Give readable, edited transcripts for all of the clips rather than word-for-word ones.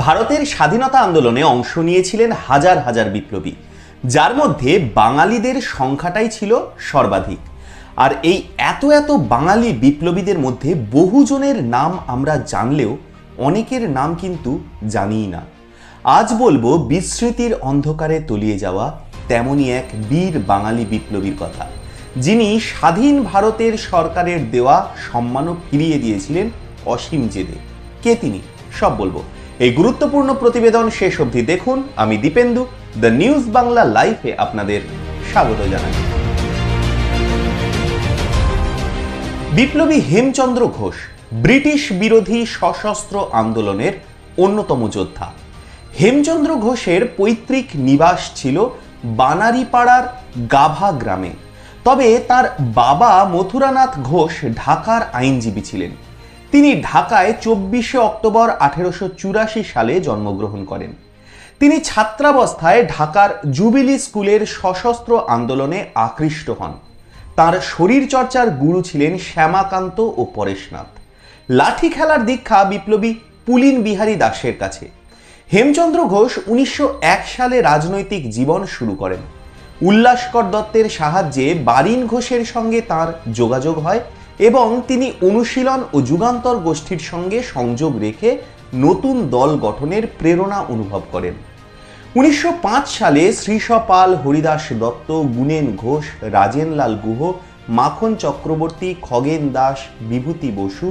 ভারতের স্বাধীনতা আন্দোলনে অংশ নিয়েছিলেন হাজার হাজার বিপ্লবী, যার মধ্যে বাঙালিদের সংখ্যাটাই ছিল সর্বাধিক। আর এই এত বাঙালি বিপ্লবীদের মধ্যে বহুজনের নাম আমরা জানলেও অনেকের নাম কিন্তু জানিই না। আজ বলবো বিস্মৃতির অন্ধকারে তলিয়ে যাওয়া তেমনই এক বীর বাঙালি বিপ্লবীর কথা, যিনি স্বাধীন ভারতের সরকারের দেওয়া সম্মানও ফিরিয়ে দিয়েছিলেন অসীম জেদে। কে তিনি সব বলবো এই গুরুত্বপূর্ণ প্রতিবেদন শেষ অবধি দেখুন। আমি দীপেন্দু, দ্য নিউজ বাংলা লাইভে আপনাদের স্বাগত জানাই। বিপ্লবী হেমচন্দ্র ঘোষ ব্রিটিশ বিরোধী সশস্ত্র আন্দোলনের অন্যতম যোদ্ধা। হেমচন্দ্র ঘোষের পৈতৃক নিবাস ছিল বানারীপাড়ার গাভা গ্রামে, তবে তার বাবা মথুরানাথ ঘোষ ঢাকার আইনজীবী ছিলেন। তিনি ঢাকায় 24শে অক্টোবর 1884 সালে জন্মগ্রহণ করেন। তিনি ছাত্রাবস্থায় ঢাকার জুবিলি স্কুলের সশস্ত্র আন্দোলনে আকৃষ্ট হন। তার শরীরচর্চার গুরু ছিলেন শ্যামাকান্ত ও পরেশনাথ। লাঠি খেলার দীক্ষা বিপ্লবী পুলিন বিহারী দাসের কাছে। হেমচন্দ্র ঘোষ 1901 সালে রাজনৈতিক জীবন শুরু করেন। উল্লাসকর দত্তের সাহায্যে বারিন ঘোষের সঙ্গে তার যোগাযোগ হয় এবং তিনি অনুশীলন ও যুগান্তর গোষ্ঠীর সঙ্গে সংযোগ রেখে নতুন দল গঠনের প্রেরণা অনুভব করেন। 1905 সালে শ্রীশপাল, হরিদাস দত্ত, গুণেন ঘোষ, রাজেনলাল গুহ, মাখন চক্রবর্তী, খগেন দাস, বিভূতি বসু,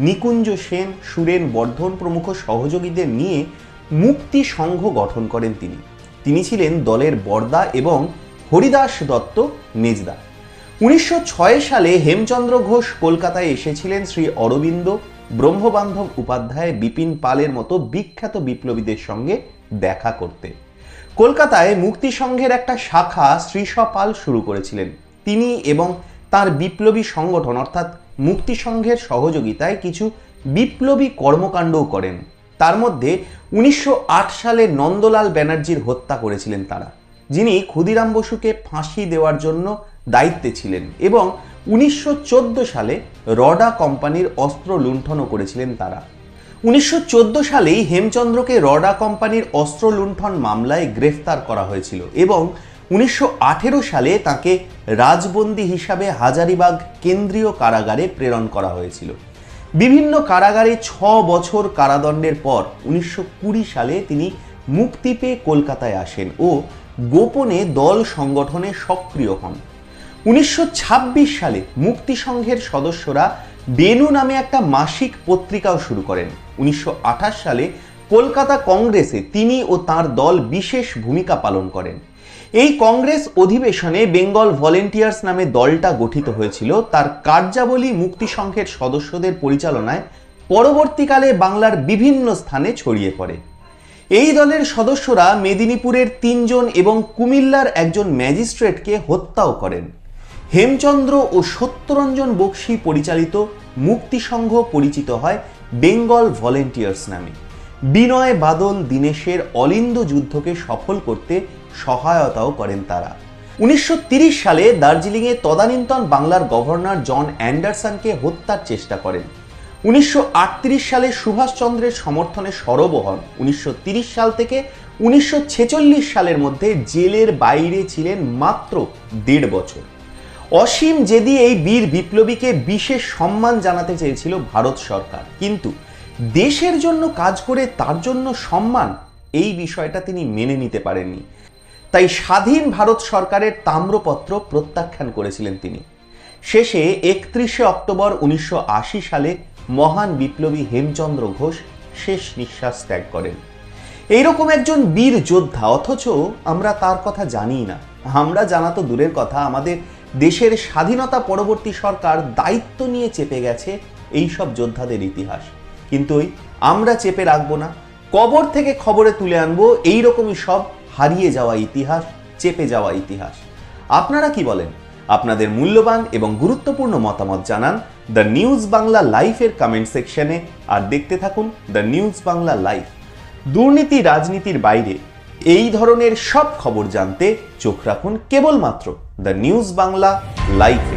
নিকুঞ্জ সেন, সুরেন বর্ধন প্রমুখ সহযোগীদের নিয়ে মুক্তি সংঘ গঠন করেন তিনি ছিলেন দলের বর্দা এবং হরিদাস দত্ত মেজদা। 1906 সালে হেমচন্দ্র ঘোষ কলকাতায় এসেছিলেন শ্রী অরবিন্দ, ব্রহ্মবান্ধব উপাধ্যায়, বিপিন পালের মতো বিখ্যাত বিপ্লবীদের সঙ্গে দেখা করতে। কলকাতায় মুক্তি সংঘের একটা শাখা শ্রীশপাল শুরু করেছিলেন। তিনি এবং তার বিপ্লবী সংগঠন অর্থাৎ মুক্তি সংঘের সহযোগিতায় কিছু বিপ্লবী কর্মকাণ্ডও করেন। তার মধ্যে 1908 সালে নন্দলাল ব্যানার্জির হত্যা করেছিলেন তারা, যিনি ক্ষুদিরাম বসুকে ফাঁসি দেওয়ার জন্য দায়িত্বে ছিলেন, এবং 1914 সালে রডা কোম্পানির অস্ত্র লুণ্ঠনও করেছিলেন তারা। 1914 সালেই হেমচন্দ্রকে রডা কোম্পানির অস্ত্র লুণ্ঠন মামলায় গ্রেফতার করা হয়েছিল এবং 1918 সালে তাকে রাজবন্দী হিসাবে হাজারিবাগ কেন্দ্রীয় কারাগারে প্রেরণ করা হয়েছিল। বিভিন্ন কারাগারে 6 বছর কারাদণ্ডের পর 1920 সালে তিনি মুক্তি পেয়ে কলকাতায় আসেন ও গোপনে দল সংগঠনে সক্রিয় হন। 1926 সালে মুক্তি সংঘের সদস্যরা বেনু নামে একটা মাসিক পত্রিকাও শুরু করেন। 1928 সালে কলকাতা কংগ্রেসে তিনি ও তার দল বিশেষ ভূমিকা পালন করেন। এই কংগ্রেস অধিবেশনে বেঙ্গল ভলেন্টিয়ার্স নামে দলটা গঠিত হয়েছিল। তার কার্যাবলী মুক্তি সংঘের সদস্যদের পরিচালনায় পরবর্তীকালে বাংলার বিভিন্ন স্থানে ছড়িয়ে পড়ে। এই দলের সদস্যরা মেদিনীপুরের 3 জন এবং কুমিল্লার একজন ম্যাজিস্ট্রেটকে হত্যাও করেন। হেমচন্দ্র ও সত্যরঞ্জন বক্সী পরিচালিত মুক্তি সংঘ পরিচিত হয় বেঙ্গল ভলেন্টিয়ার্স নামে। বিনয় বাদল দীনেশের অলিন্দ যুদ্ধকে সফল করতে সহায়তাও করেন তারা। 1930 সালে দার্জিলিংয়ে তদানীন্তন বাংলার গভর্নর জন অ্যান্ডারসনকে হত্যার চেষ্টা করেন। 1938 সালে সুভাষচন্দ্রের সমর্থনে সরব হন। 1930 সাল থেকে 1946 সালের মধ্যে জেলের বাইরে ছিলেন মাত্র 1.5 বছর। অসীম জেদি এই বীর বিপ্লবীকে বিশেষ সম্মান জানাতে চেয়েছিল ভারত সরকার, কিন্তু দেশের জন্য কাজ করে তার জন্য সম্মান, এই বিষয়টা তিনি মেনে নিতে পারেননি। তাই স্বাধীন ভারত সরকারের তাম্রপত্র প্রত্যাখ্যান করেছিলেন তিনি। শেষে 31শে অক্টোবর 1980 সালে মহান বিপ্লবী হেমচন্দ্র ঘোষ শেষ নিঃশ্বাস ত্যাগ করেন। এইরকম একজন বীর যোদ্ধা, অথচ আমরা তার কথা জানি না। আমরা জানা তো দূরের কথা, আমাদের দেশের স্বাধীনতা পরবর্তী সরকার দায়িত্ব নিয়ে চেপে গেছে এই সব যোদ্ধাদের ইতিহাস, কিন্তু আমরা চেপে রাখবো না, কবর থেকে খবরে তুলে আনবো এইরকমই সব হারিয়ে যাওয়া ইতিহাস, চেপে যাওয়া ইতিহাস। আপনারা কি বলেন? আপনাদের মূল্যবান এবং গুরুত্বপূর্ণ মতামত জানান দ্য নিউজ বাংলা লাইভের কমেন্ট সেকশনে, আর দেখতে থাকুন দ্য নিউজ বাংলা লাইভ। দুর্নীতি রাজনীতির বাইরে এই ধরনের সব খবর জানতে চোখ রাখুন কেবলমাত্র দ্য নিউজ বাংলা লাইভে।